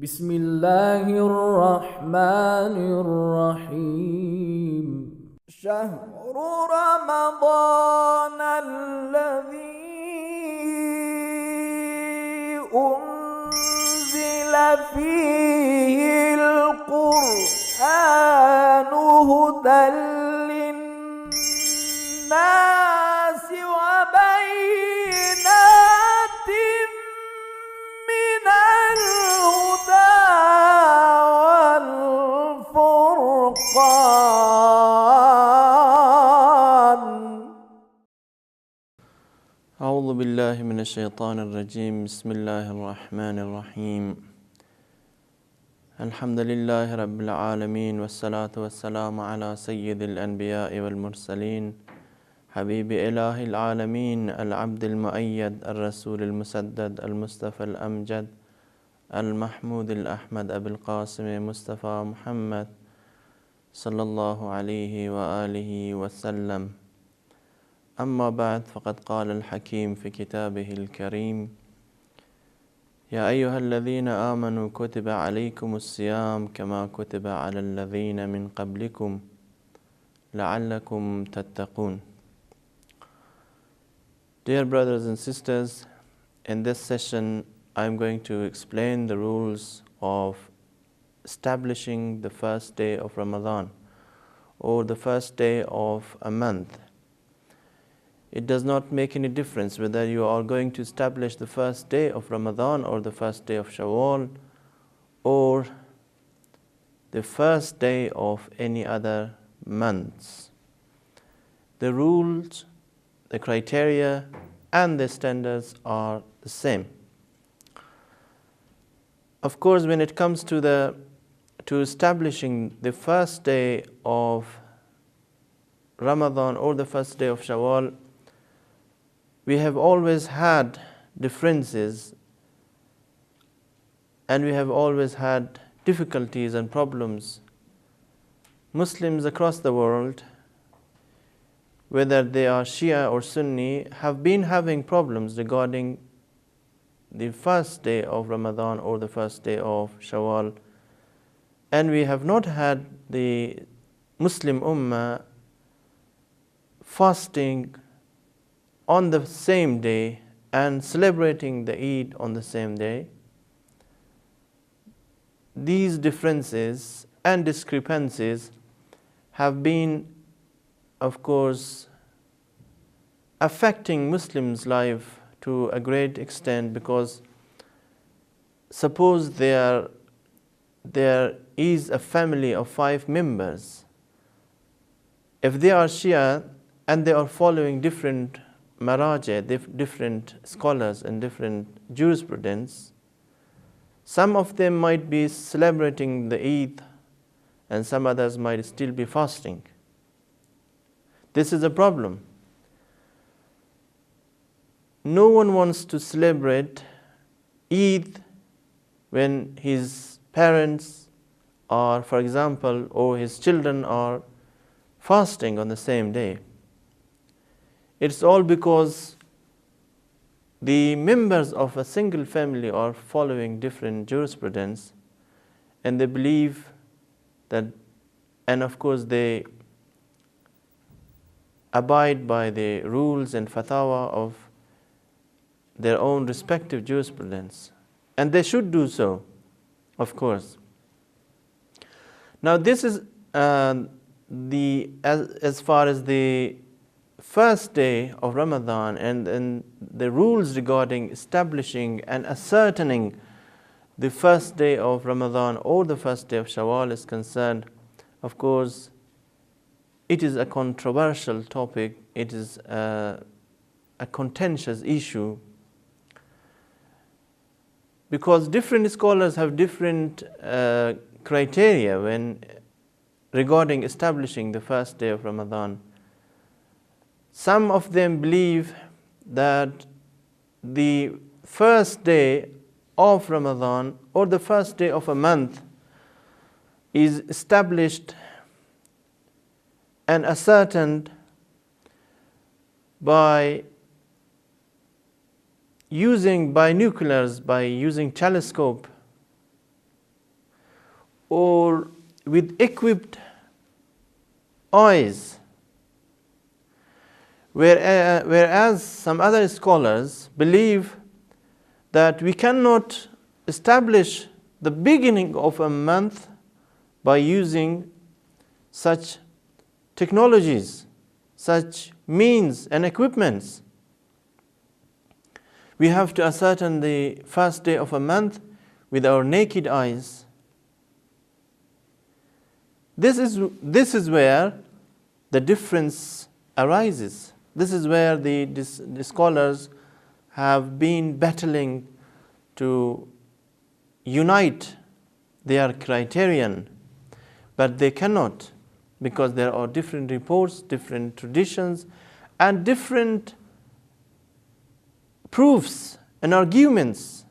بسم الله الرحمن الرحيم شهر رمضان الذي أنزل فيه القرآن هدى للناس وبينات من الهدى والفرقان أعوذ بالله من الشيطان الرجيم بسم الله الرحمن الرحيم الحمد لله رب العالمين والصلاة والسلام على سيد الأنبياء والمرسلين حبيب إله العالمين العبد المؤيد الرسول المسدد المصطفى الأمجد المحمود الأحمد أبي القاسم مصطفى محمد صلى الله عليه وآله وسلم أما بعد فقد قال الحكيم في كتابه الكريم يا أيها الذين آمنوا كتب عليكم الصيام كما كتب على الذين من قبلكم لعلكم تتقون. Dear brothers and sisters, in this session I am going to explain the rules of establishing the first day of Ramadan or the first day of a month. It does not make any difference whether you are going to establish the first day of Ramadan or the first day of Shawwal or the first day of any other months. The rules, the criteria and the standards are the same. Of course, when it comes to establishing the first day of Ramadan or the first day of Shawwal, we have always had differences and we have always had difficulties and problems. Muslims across the world, whether they are Shia or Sunni, have been having problems regarding the first day of Ramadan or the first day of Shawwal. And we have not had the Muslim Ummah fasting on the same day and celebrating the Eid on the same day. These differences and discrepancies have been, of course, affecting Muslims' life to a great extent, because suppose there is a family of 5 members. If they are Shia and they are following different maraja, different scholars and different jurisprudence, some of them might be celebrating the Eid and some others might still be fasting. This is a problem. No one wants to celebrate Eid when his parents are, for example, or his children are fasting on the same day. It's all because the members of a single family are following different jurisprudence and they believe that, and of course they abide by the rules and fatwa of their own respective jurisprudence, and they should do so, of course. Now this is as far as the first day of Ramadan and the rules regarding establishing and ascertaining the first day of Ramadan or the first day of Shawwal is concerned. Of course, it is a controversial topic. It is a contentious issue, because different scholars have different criteria when regarding establishing the first day of Ramadan. Some of them believe that the first day of Ramadan or the first day of a month is established and ascertained by using binoculars, by using telescope, or with equipped eyes, whereas some other scholars believe that we cannot establish the beginning of a month by using such technologies, such means and equipments. We have to ascertain the first day of a month with our naked eyes. This is where the difference arises. This is where the scholars have been battling to unite their criterion, but they cannot, because there are different reports, different traditions, and different proofs and arguments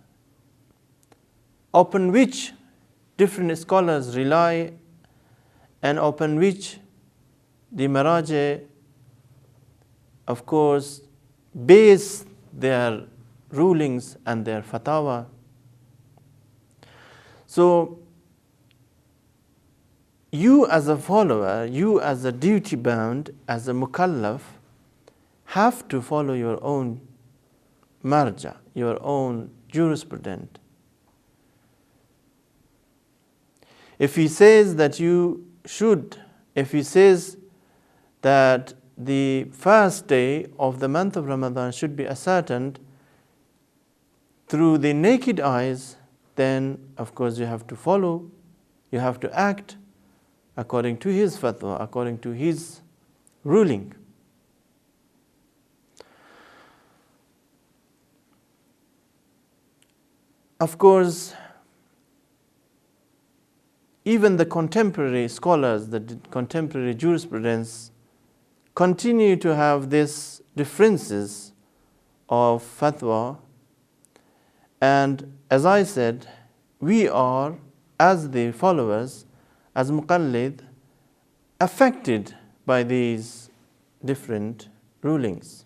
upon which different scholars rely and upon which the Maraji, of course, base their rulings and their fatwa. So, you as a follower, you as a duty bound, as a mukallaf, have to follow your own marja, your own jurisprudence. If he says that you should, if he says that the first day of the month of Ramadan should be ascertained through the naked eyes, then of course you have to follow, you have to act according to his fatwa, according to his ruling. Of course, even the contemporary scholars, the contemporary jurisprudence, continue to have these differences of fatwa. And as I said, we are, as the followers, as muqallid, affected by these different rulings.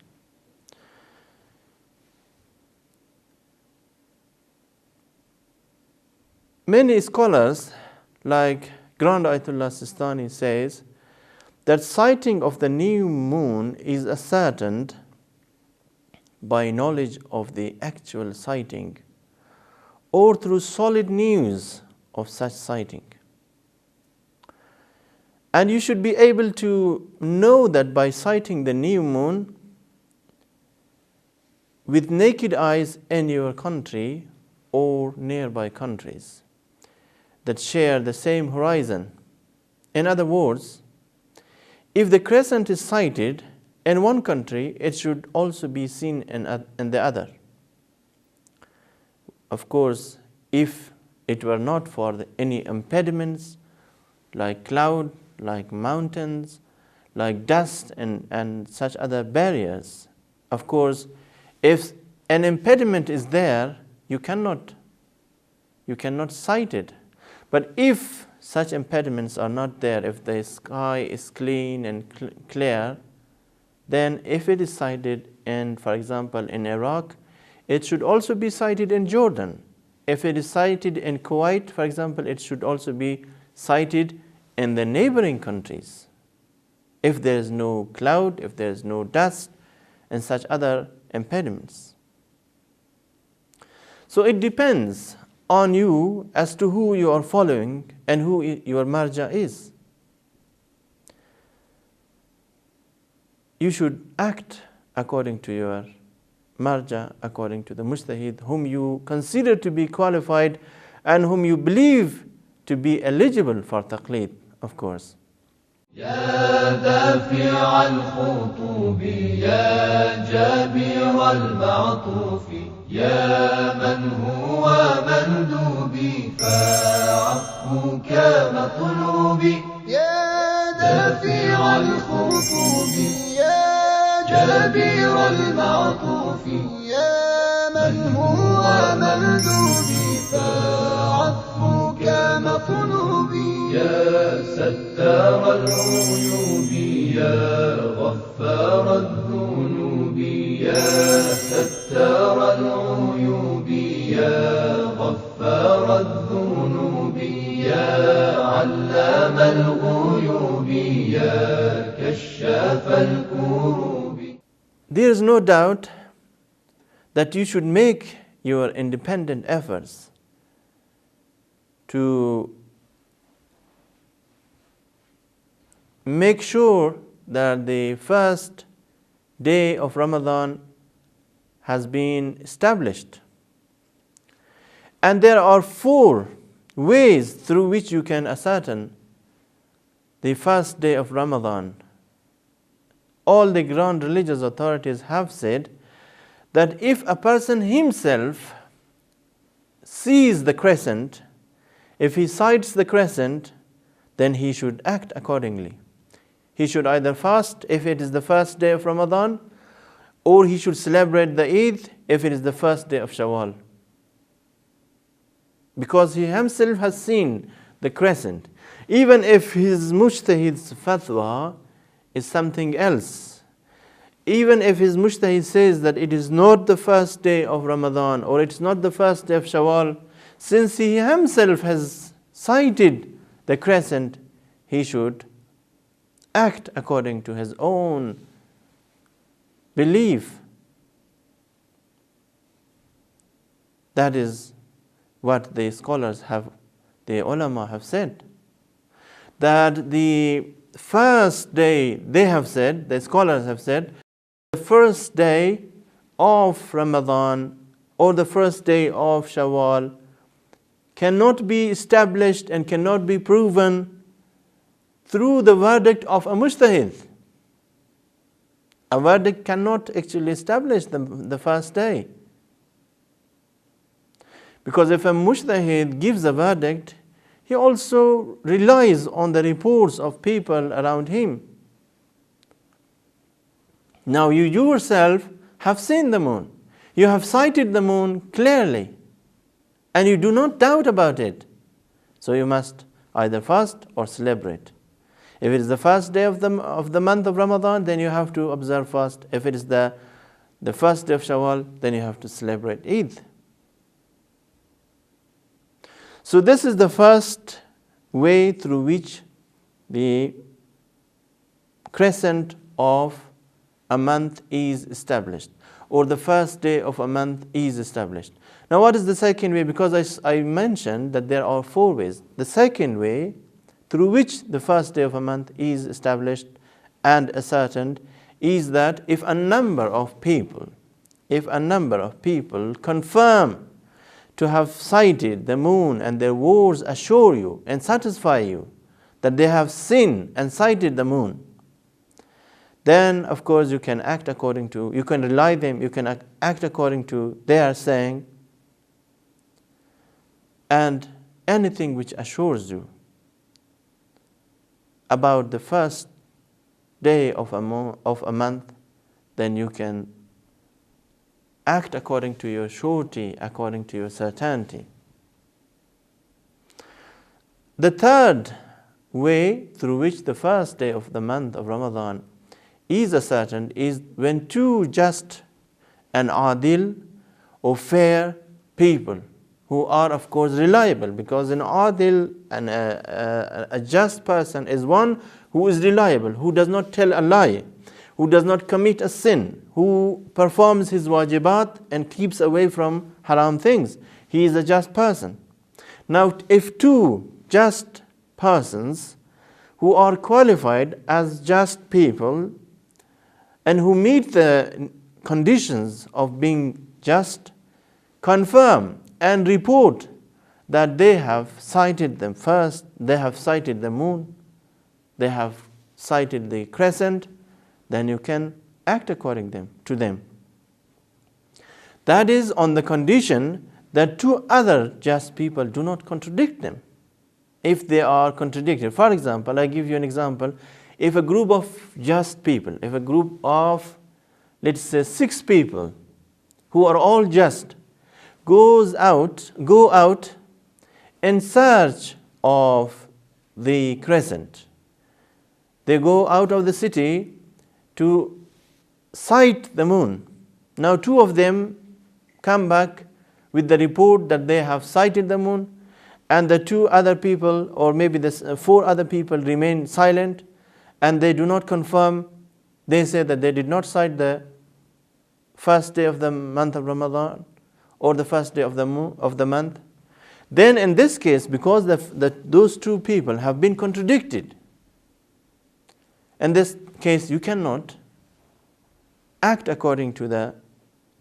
Many scholars, like Grand Ayatollah Sistani says, that sighting of the new moon is ascertained by knowledge of the actual sighting or through solid news of such sighting. And you should be able to know that by sighting the new moon with naked eyes in your country or nearby countries that share the same horizon. In other words, if the crescent is sighted in one country, it should also be seen in the other. Of course, if it were not for any impediments like cloud, like mountains, like dust and such other barriers. Of course, if an impediment is there, you cannot sight it. But if such impediments are not there, if the sky is clean and clear, then if it is sighted in, for example, in Iraq, it should also be sighted in Jordan. If it is sighted in Kuwait, for example, it should also be sighted in the neighboring countries. If there is no cloud, if there is no dust, and such other impediments. So it depends on you as to who you are following and who your marja is. You should act according to your marja, according to the mujtahid, whom you consider to be qualified and whom you believe to be eligible for taqlid, of course. يا دافع الخطوب يا جابر المعطوف يا من هو مندوبي فعفوك مطلوبي يا دافع الخطوب يا جابر المعطوف يا من هو مندوبي فعفوك مطلوبي يا ستار العيوب يا غفار الذنوب يا ستار العيوب يا غفار الذنوب يا الكروب. There is no doubt that you should make your independent efforts to make sure that the first day of Ramadan has been established. And there are 4 ways through which you can ascertain the first day of Ramadan. All the grand religious authorities have said that if a person himself sees the crescent, if he sights the crescent, then he should act accordingly. He should either fast if it is the first day of Ramadan, or he should celebrate the Eid if it is the first day of Shawwal. Because he himself has seen the crescent. Even if his mujtahid's fatwa is something else, even if his mujtahid says that it is not the first day of Ramadan or it's not the first day of Shawwal, since he himself has sighted the crescent, he should act according to his own belief. That is what the scholars have, the ulama have said. That the first day, they have said, the scholars have said, the first day of Ramadan or the first day of Shawwal cannot be established and cannot be proven through the verdict of a mujtahid. A verdict cannot actually establish the first day. Because if a mujtahid gives a verdict, he also relies on the reports of people around him. Now you yourself have seen the moon. You have sighted the moon clearly. And you do not doubt about it. So you must either fast or celebrate. If it is the first day of the month of Ramadan, then you have to observe fast. If it is the first day of Shawwal, then you have to celebrate Eid. So this is the first way through which the crescent of a month is established, or the first day of a month is established. Now what is the second way? Because I mentioned that there are 4 ways. The second way through which the first day of a month is established and ascertained is that if a number of people confirm to have sighted the moon and their words assure you and satisfy you that they have seen and sighted the moon, then of course you can act according to, you can rely them, you can act according to their saying, and anything which assures you about the first day of a month, then you can act according to your surety, according to your certainty. The third way through which the first day of the month of Ramadan is ascertained is when 2 just and adil or fair people who are of course reliable, because an adil and a just person is one who is reliable, who does not tell a lie, who does not commit a sin, who performs his wajibat and keeps away from haram things. He is a just person. Now if 2 just persons who are qualified as just people and who meet the conditions of being just confirm and report that they have sighted them first, they have sighted the moon, they have sighted the crescent, then you can act according to them. That is on the condition that 2 other just people do not contradict them. If they are contradicted, for example, I give you an example. If a group of just people, if a group of, let's say 6 people who are all just, go out in search of the crescent. They go out of the city to sight the moon. Now 2 of them come back with the report that they have sighted the moon, and the 2 other people, or maybe the 4 other people, remain silent and they do not confirm they say that they did not cite the first day of the month of Ramadan or the first day of the month, then in this case, because those two people have been contradicted, in this case you cannot act according to the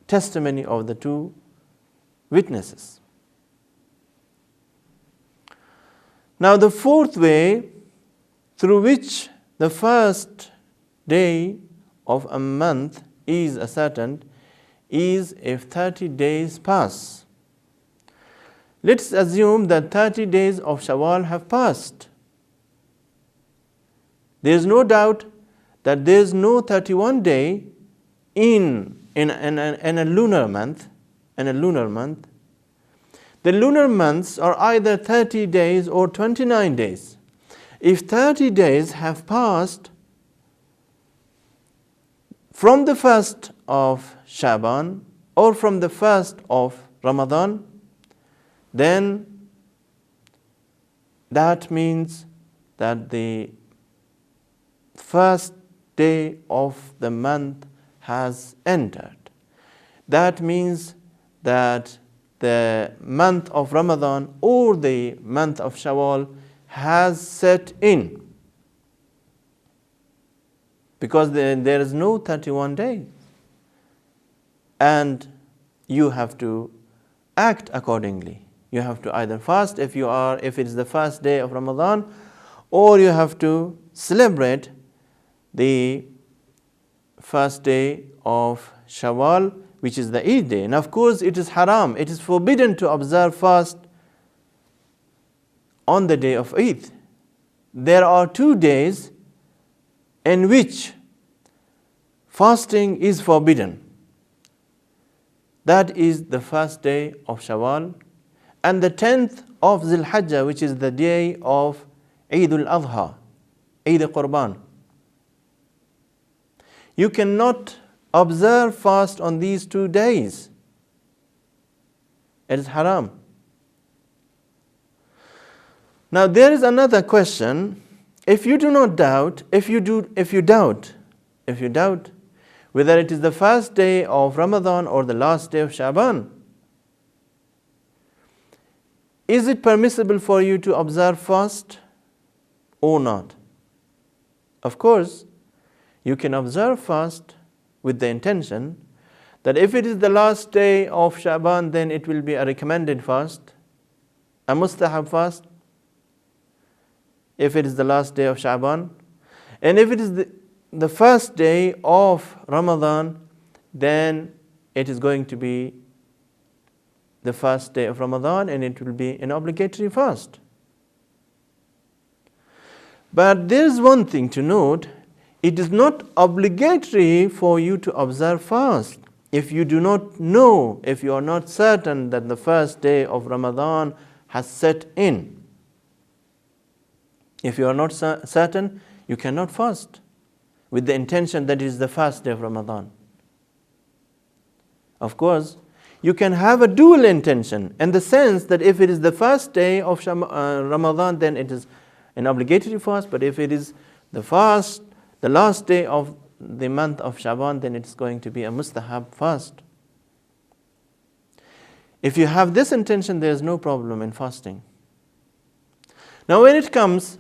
testimony of the two witnesses. Now the fourth way through which the first day of a month is ascertained is if 30 days pass. Let's assume that 30 days of Shawwal have passed. There is no doubt that there is no 31 day in a lunar month. In a lunar month, the lunar months are either 30 days or 29 days. If 30 days have passed from the 1st of Shaban or from the 1st of Ramadan, then that means that the first day of the month has entered. That means that the month of Ramadan or the month of Shawwal has set in, because there is no 31 days, and you have to act accordingly. You have to either fast if it is the first day of Ramadan, or you have to celebrate the first day of Shawwal, which is the Eid day. And of course it is haram, it is forbidden to observe fast on the day of Eid. There are 2 days in which fasting is forbidden. That is the first day of Shawwal and the 10th of Zil Hajjah, which is the day of Eid al-Adha, Eid al-Qurban. You cannot observe fast on these 2 days. It is haram. Now there is another question. If you do not doubt, if you doubt whether it is the first day of Ramadan or the last day of Shaban, is it permissible for you to observe fast or not? Of course, you can observe fast with the intention that if it is the last day of Shaban, then it will be a recommended fast, a mustahab fast, if it is the last day of Shaban. And if it is the first day of Ramadan, then it is going to be the first day of Ramadan and it will be an obligatory fast. But there is one thing to note. It is not obligatory for you to observe fast if you do not know, if you are not certain that the first day of Ramadan has set in. If you are not certain, you cannot fast with the intention that it is the first day of Ramadan. Of course, you can have a dual intention in the sense that if it is the first day of Ramadan, then it is an obligatory fast, but if it is the last day of the month of Shaban, then it's going to be a mustahab fast. If you have this intention, there is no problem in fasting. Now when it comes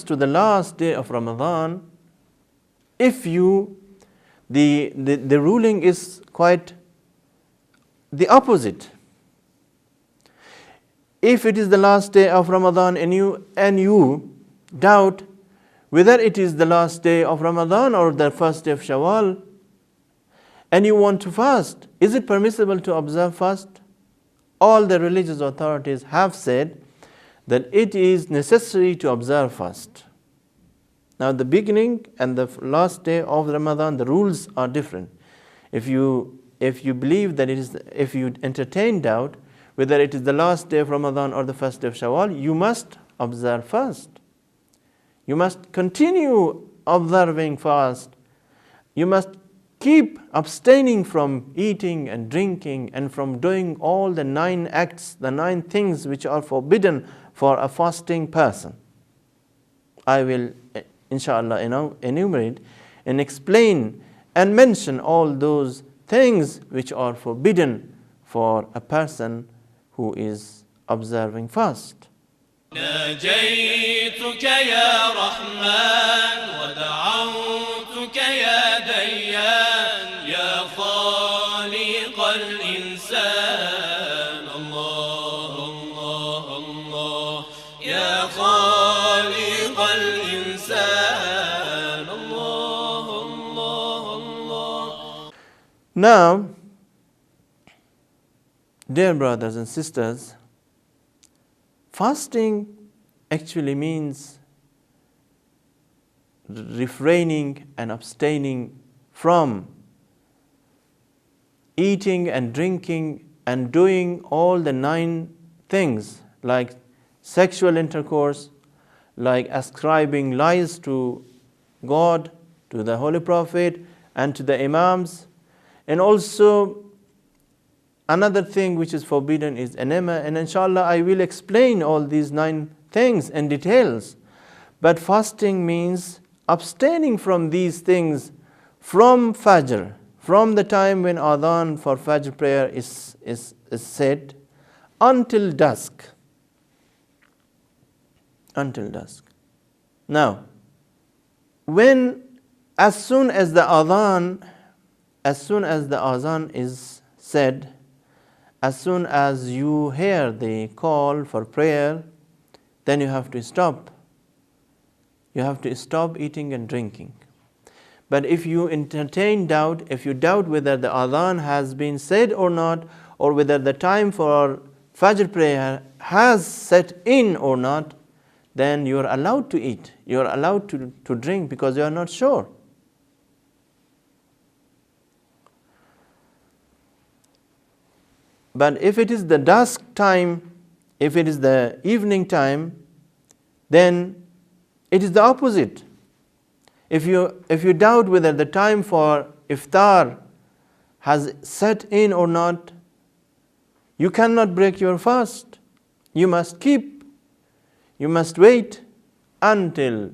to the last day of Ramadan, if the ruling is quite the opposite. If it is the last day of Ramadan and you doubt whether it is the last day of Ramadan or the first day of Shawwal, and you want to fast, is it permissible to observe fast? All the religious authorities have said that it is necessary to observe fast. Now the beginning and the last day of Ramadan, the rules are different. If you believe that it is, if you entertain doubt whether it is the last day of Ramadan or the first day of Shawwal, you must observe fast. You must continue observing fast. You must keep abstaining from eating and drinking and from doing all the 9 acts, the 9 things which are forbidden for a fasting person. I will, inshallah, enumerate and explain and mention all those things which are forbidden for a person who is observing fast. ناجيتك يا رحمن ودعوتك يا ديان يا خالق الإنسان الله الله الله يا خالق الإنسان الله الله الله. Now, dear brothers and sisters, fasting actually means refraining and abstaining from eating and drinking and doing all the 9 things like sexual intercourse, like ascribing lies to God, to the Holy Prophet and to the Imams, and also another thing which is forbidden is enema, and inshallah I will explain all these 9 things in details. But fasting means abstaining from these things from Fajr, from the time when adhan for Fajr prayer is said until dusk. Until dusk. Now, as soon as the adhan is said, as soon as you hear the call for prayer, then you have to stop. You have to stop eating and drinking. But if you entertain doubt, if you doubt whether the adhan has been said or not, or whether the time for Fajr prayer has set in or not, then you are allowed to eat. You are allowed to drink because you are not sure. But if it is the dusk time, if it is the evening time, then it is the opposite. If you doubt whether the time for iftar has set in or not, you cannot break your fast. You must wait until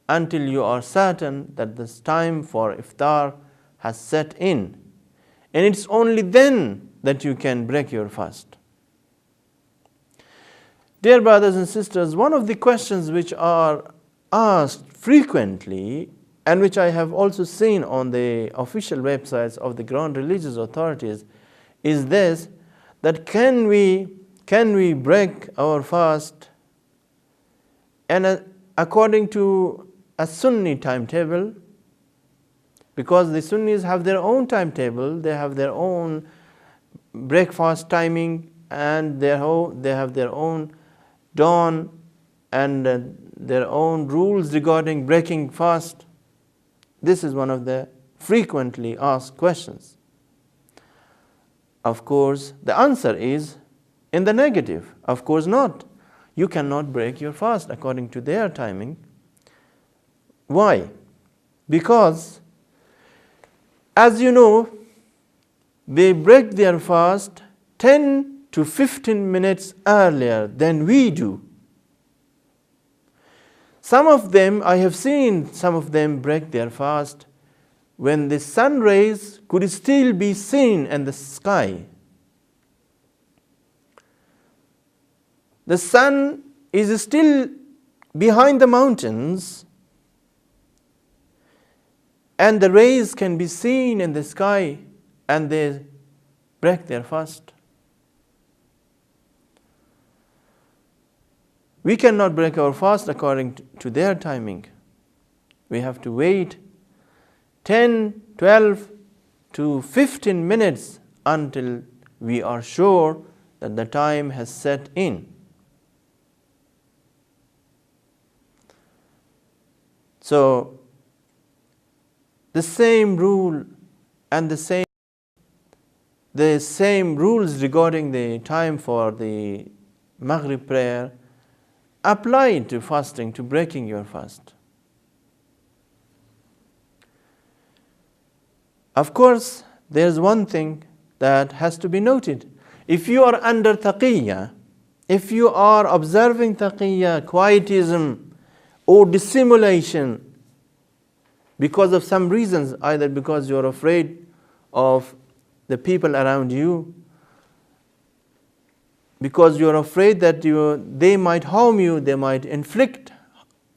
you are certain that this time for iftar has set in. And it's only then that you can break your fast. Dear brothers and sisters, one of the questions which are asked frequently, and which I have also seen on the official websites of the ground religious authorities, is this, that can we break our fast and according to a Sunni timetable? Because the Sunnis have their own timetable, they have their own breakfast timing, and they have their own dawn and their own rules regarding breaking fast. This is one of the frequently asked questions. Of course, the answer is in the negative. Of course not. You cannot break your fast according to their timing. Why? Because, as you know, they break their fast 10 to 15 minutes earlier than we do. Some of them, I have seen some of them break their fast when the sun rays could still be seen in the sky. The sun is still behind the mountains, and the rays can be seen in the sky, and they break their fast. We cannot break our fast according to their timing. We have to wait 10, 12 to 15 minutes until we are sure that the time has set in. So, the same rule and the same rules regarding the time for the Maghrib prayer apply to fasting, to breaking your fast. Of course, there's one thing that has to be noted. If you are under taqiyya, if you are observing taqiyya, quietism, or dissimulation, because of some reasons, either because you are afraid of the people around you, because you are afraid that they might harm you, they might inflict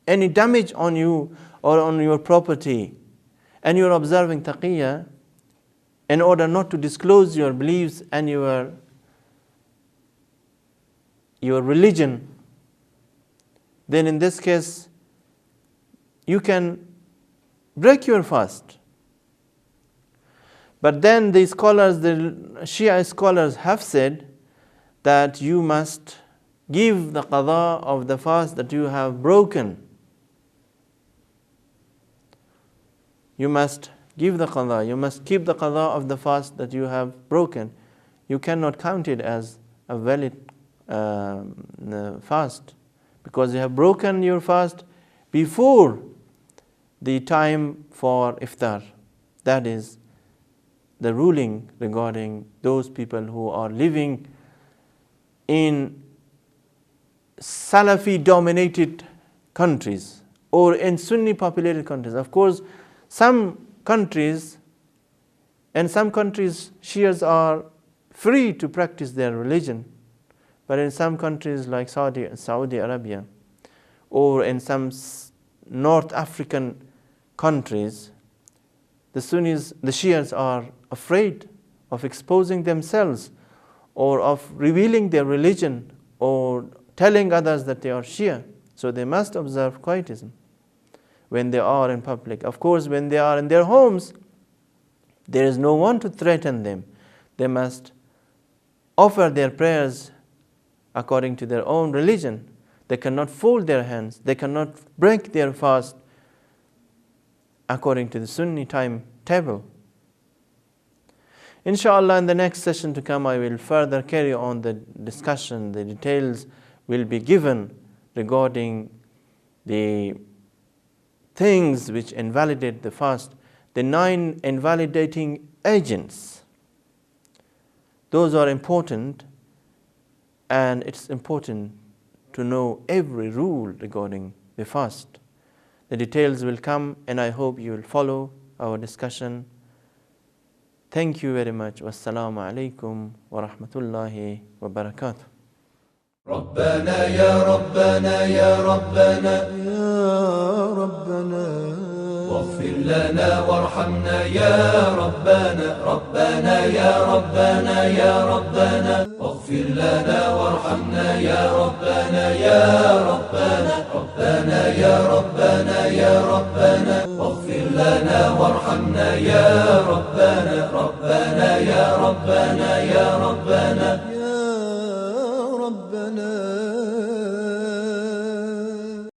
any damage on you or on your property, and you are observing taqiyya in order not to disclose your beliefs and your religion, then in this case you can break your fast. But then the scholars, the Shia scholars have said that you must give the qada of the fast that you have broken. You must give the qada, you must keep the qada of the fast that you have broken. You cannot count it as a valid fast, because you have broken your fast before the time for iftar. That is the ruling regarding those people who are living in Salafi dominated countries or in Sunni populated countries. Of course, some countries Shias are free to practice their religion, but in some countries like Saudi Arabia or in some North African countries, the Sunnis, the Shias are afraid of exposing themselves or of revealing their religion or telling others that they are Shia. So they must observe quietism when they are in public. Of course, when they are in their homes, there is no one to threaten them. They must offer their prayers according to their own religion. They cannot fold their hands. They cannot break their fast according to the Sunni timetable. Inshallah, in the next session to come, I will further carry on the discussion. The details will be given regarding the things which invalidate the fast, the 9 invalidating agents. Those are important, and it's important to know every rule regarding the fast. The details will come, and I hope you will follow our discussion. Thank you very much. Wassalamu alaikum wa rahmatullahi wa barakatuh. ربنا يا ربنا يا ربنا يا ربنا واغفر لنا وارحمنا يا ربنا ربنا يا ربنا يا ربنا واغفر لنا وارحمنا يا ربنا يا ربنا ربنا يا ربنا يا ربنا واغفر لنا وارحمنا يا ربنا ربنا يا ربنا يا ربنا يا ربنا